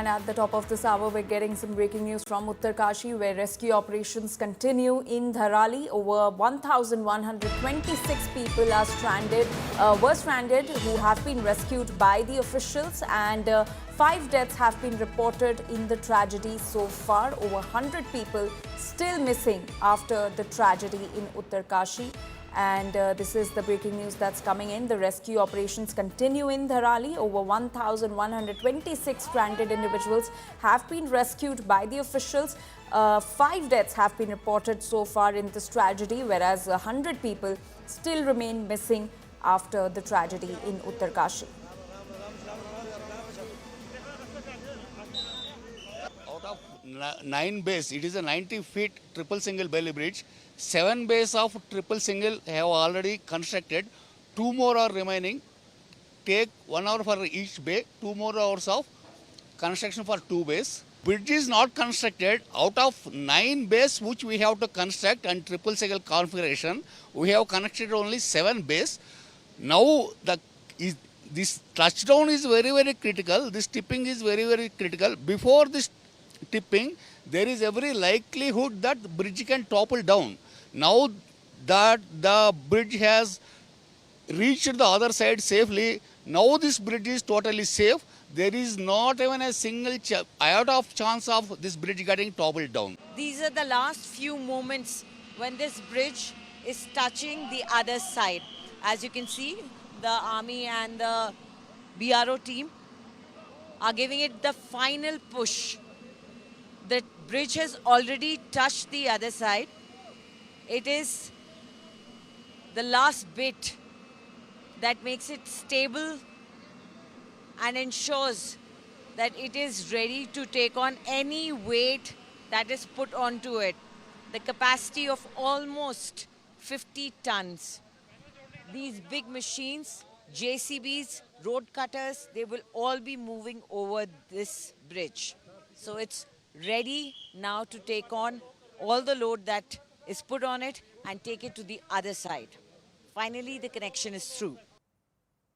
And at the top of this hour, we're getting some breaking news from Uttarkashi, where rescue operations continue in Dharali. Over 1,126 people are were stranded, who have been rescued by the officials, and 5 deaths have been reported in the tragedy so far. Over 100 people still missing after the tragedy in Uttarkashi. And this is the breaking news that's coming in. The rescue operations continue in Dharali. Over 1,126 stranded individuals have been rescued by the officials. 5 deaths have been reported so far in this tragedy, whereas 100 people still remain missing after the tragedy in Uttarkashi. Out of 9 bays, it is a 90 feet triple single belly bridge. 7 bays of triple single have already constructed. 2 more are remaining. Take 1 hour for each bay. 2 more hours of construction for 2 bays. Bridge is not constructed. Out of 9 bays which we have to construct and triple single configuration, we have connected only 7 bays. Now this touchdown is very, very critical. This tipping is very, very critical. Before this tipping, there is every likelihood that the bridge can topple down. Now that the bridge has reached the other side safely, now this bridge is totally safe. There is not even a single iota of chance of this bridge getting toppled down. These are the last few moments when this bridge is touching the other side. As you can see, the army and the BRO team are giving it the final push. The bridge has already touched the other side. It is the last bit that makes it stable and ensures that it is ready to take on any weight that is put onto it. The capacity of almost 50 tons. These big machines, JCBs, road cutters, they will all be moving over this bridge. So it's ready now to take on all the load that is put on it and take it to the other side. Finally, the connection is through.